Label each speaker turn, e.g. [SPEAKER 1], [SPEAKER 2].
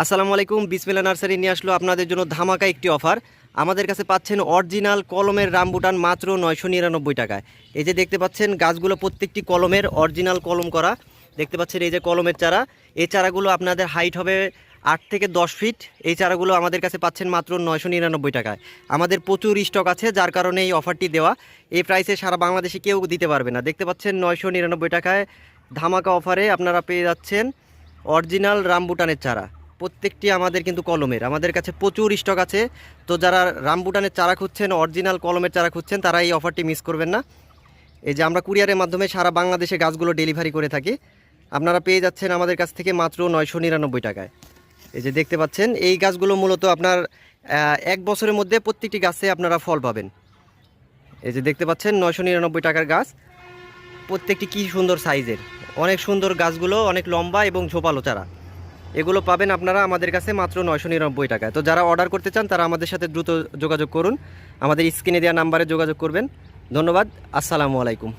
[SPEAKER 1] আসসালামু আলাইকুম। বিসমিল্লাহ নার্সারি নিয়ে আসলো আপনাদের জন্য ধামাকা একটি অফার। আমাদের কাছে পাচ্ছেন অরিজিনাল কলমের রামবুটান মাত্র 999 টাকায়। এই যে দেখতে পাচ্ছেন গাছগুলো প্রত্যেকটি কলমের অরিজিনাল কলম করা। দেখতে পাচ্ছেন এই যে কলমের চারা, এই চারাগুলো আপনাদের হাইট হবে 8 থেকে 10 ফিট। এই চারাগুলো আমাদের কাছে পাচ্ছেন মাত্র 999 টাকায়। আমাদের প্রচুর স্টক আছে, যার কারণে এই অফারটি দেওয়া। এই প্রাইসে সারা বাংলাদেশে কেউ দিতে পারবে না। দেখতে পাচ্ছেন 999 টাকায় ধামাকা অফারে আপনারা পেয়ে যাচ্ছেন অরিজিনাল রামবুটানের চারা। প্রত্যেকটি আমাদের কিন্তু কলমের, আমাদের কাছে প্রচুর স্টক আছে। তো যারা রামবুটানের চারা খুঁজছেন, অরিজিনাল কলমের চারা খুঁজছেন, তারা এই অফারটি মিস করবেন না। এই যে আমরা কুরিয়ারের মাধ্যমে সারা বাংলাদেশে গাছগুলো ডেলিভারি করে থাকি। আপনারা পেয়ে যাচ্ছেন আমাদের কাছ থেকে মাত্র 999 টাকায়। এই যে দেখতে পাচ্ছেন এই গাছগুলো মূলত আপনার 1 বছরের মধ্যে প্রত্যেকটি গাছে আপনারা ফল পাবেন। এই যে দেখতে পাচ্ছেন 999 টাকার গাছ, প্রত্যেকটি কী সুন্দর সাইজের, অনেক সুন্দর গাছগুলো, অনেক লম্বা এবং ঝোপালো চারা। এগুলো পাবেন আপনারা আমাদের কাছে মাত্র 999 টাকায়। তো যারা অর্ডার করতে চান তারা আমাদের সাথে দ্রুত যোগাযোগ করুন, আমাদের স্ক্রিনে দেওয়া নাম্বারে যোগাযোগ করবেন। ধন্যবাদ। আসসালামু আলাইকুম।